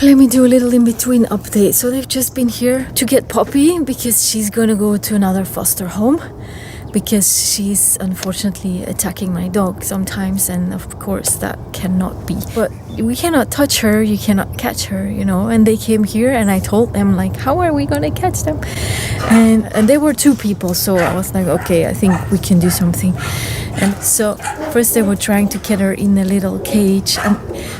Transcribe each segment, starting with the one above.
let me do a little in-between update. So they've just been here to get Poppy because she's gonna go to another foster home because she's unfortunately attacking my dog sometimes, and of course that cannot be. But we cannot touch her, you cannot catch her, you know. And they came here and I told them like, how are we gonna catch them? And they were 2 people, so I was like, okay, I think we can do something. And so first they were trying to get her in a little cage,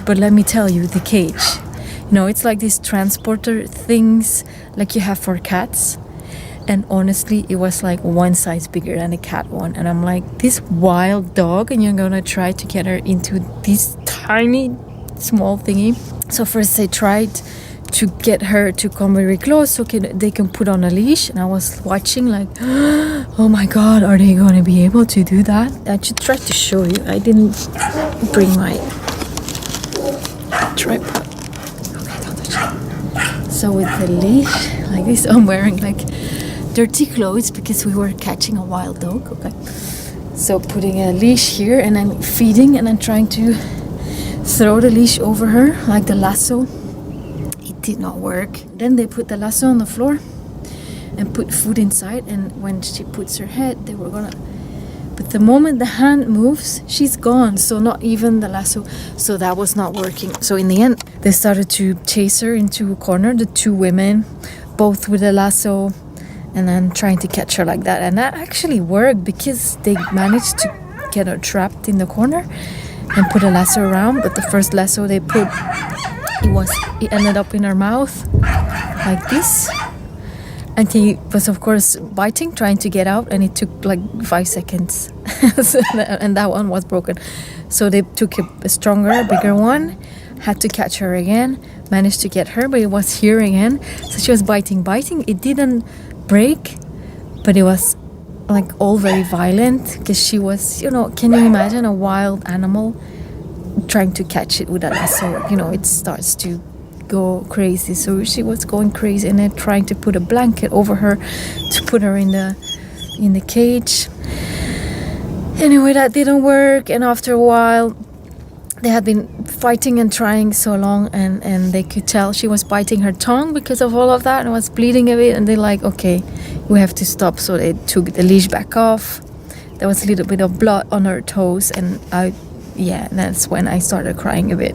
but let me tell you, the cage, you know, it's like these transporter things like you have for cats. And honestly, it was like 1 size bigger than a cat one. And I'm like, this wild dog, and you're gonna try to get her into this tiny, small thingy. So first they tried to get her to come very close so they can put on a leash. And I was watching like, oh my God, are they gonna be able to do that? I should try to show you. I didn't bring my tripod. Okay, don't touch it. So with the leash, like this, I'm wearing like dirty clothes because we were catching a wild dog. Okay, so putting a leash here and then feeding and then trying to throw the leash over her like the lasso. It did not work. Then they put the lasso on the floor and put food inside, and when she puts her head, they were gonna, but the moment the hand moves, she's gone. So not even the lasso. So that was not working. So in the end, they started to chase her into a corner, the 2 women, both with a lasso, and then trying to catch her like that. And that actually worked because they managed to get her trapped in the corner and put a lasso around. But the first lasso they put, it ended up in her mouth like this. And he was of course biting, trying to get out, and it took like 5 seconds. And that one was broken. So they took a stronger, bigger one, had to catch her again, managed to get her, but it was here again. So she was biting. It didn't break, but it was like all very violent because she was, you know, can you imagine a wild animal trying to catch it with a lasso? You know, it starts to go crazy. So she was going crazy, and then trying to put a blanket over her to put her in the cage. Anyway, that didn't work, and after a while they had been fighting and trying so long, and they could tell she was biting her tongue because of all of that and was bleeding a bit, and they're like, okay, we have to stop. So they took the leash back off. There was a little bit of blood on her toes, and that's when I started crying a bit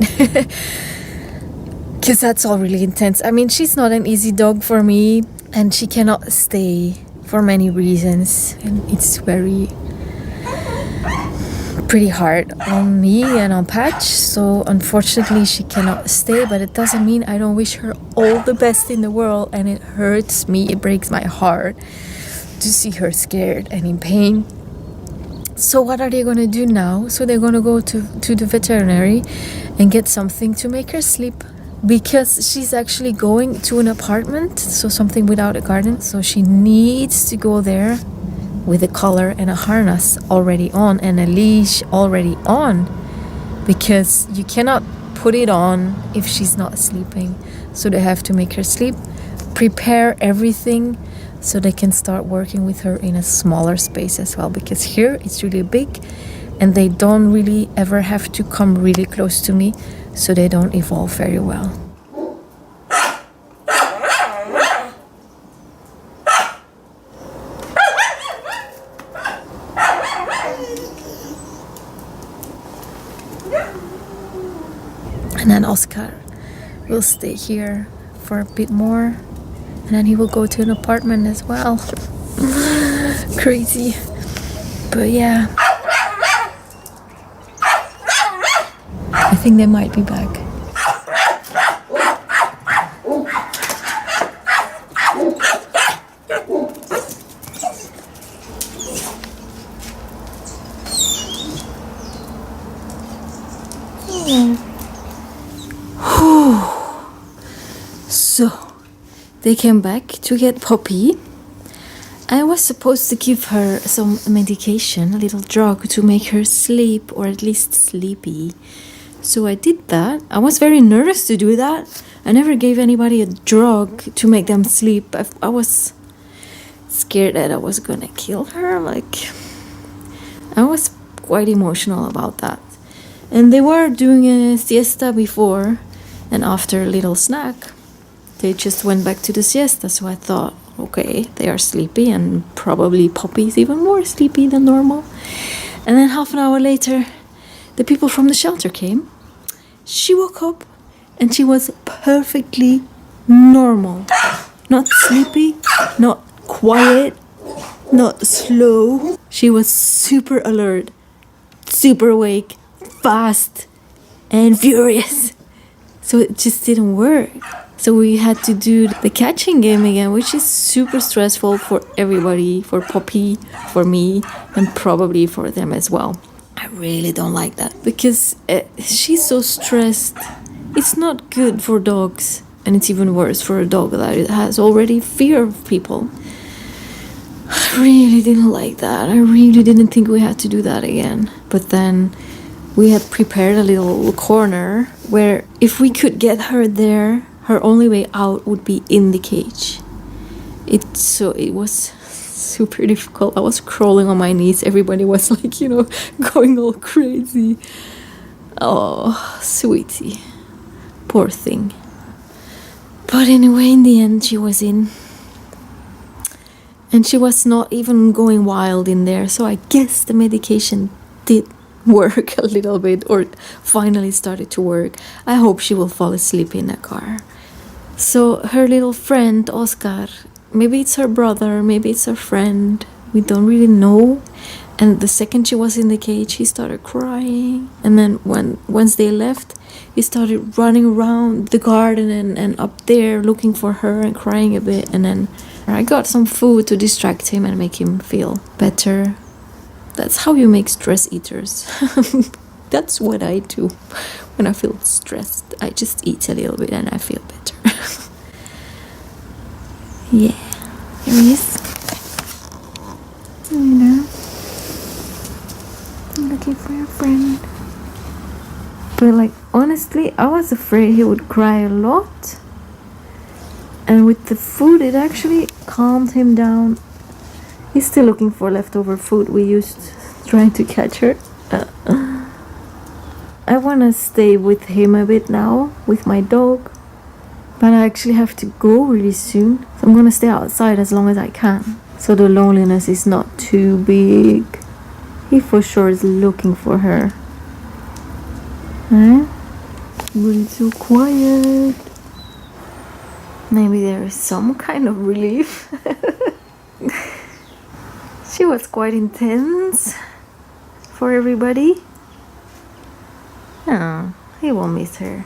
because that's all really intense. I mean, she's not an easy dog for me, and she cannot stay for many reasons, and it's pretty hard on me and on Patch. So unfortunately she cannot stay, but it doesn't mean I don't wish her all the best in the world, and it hurts me, it breaks my heart to see her scared and in pain. So what are they going to do now? So they're going to go to the veterinary and get something to make her sleep, because she's actually going to an apartment, so something without a garden, so she needs to go there with a collar and a harness already on and a leash already on, because you cannot put it on if she's not sleeping. So they have to make her sleep, prepare everything so they can start working with her in a smaller space as well, because here it's really big and they don't really ever have to come really close to me, so they don't evolve very well. And then Oscar will stay here for a bit more, and then he will go to an apartment as well. Crazy. But yeah, I think they might be back. So they came back to get Poppy. I was supposed to give her some medication, a little drug to make her sleep, or at least sleepy. So I did that. I was very nervous to do that. I never gave anybody a drug to make them sleep. I was scared that I was gonna kill her. I was quite emotional about that. And they were doing a siesta before, And after a little snack, they just went back to the siesta. So I thought, okay, they are sleepy, and probably Poppy is even more sleepy than normal. And then half an hour later, the people from the shelter came. She woke up and she was perfectly normal. Not sleepy, not quiet, not slow. She was super alert, super awake, fast, and furious. So it just didn't work. So we had to do the catching game again, which is super stressful for everybody, for Poppy, for me, and probably for them as well. I really don't like that because she's so stressed. It's not good for dogs, and it's even worse for a dog that has already fear of people. I really didn't like that. I really didn't think we had to do that again. But then we had prepared a little corner where if we could get her there, her only way out would be in the cage. It was super difficult. I was crawling on my knees. Everybody was like, going all crazy. Oh, sweetie. Poor thing. But anyway, in the end, she was in. And she was not even going wild in there. So I guess the medication did work a little bit, or finally started to work. I hope she will fall asleep in a car. So her little friend, Oscar, maybe it's her brother, maybe it's her friend, we don't really know. And the second she was in the cage, he started crying. And then once they left, he started running around the garden and up there looking for her and crying a bit. And then I got some food to distract him and make him feel better. That's how you make stress eaters. That's what I do when I feel stressed. I just eat a little bit and I feel better. Yeah, here he is. Looking for your friend. But honestly, I was afraid he would cry a lot. And with the food, it actually calmed him down. He's still looking for leftover food we used trying to catch her. I want to stay with him a bit now, with my dog. But I actually have to go really soon. So I'm going to stay outside as long as I can. So the loneliness is not too big. He for sure is looking for her. But it's so quiet. Maybe there is some kind of relief. She was quite intense for everybody. Oh, he will miss her.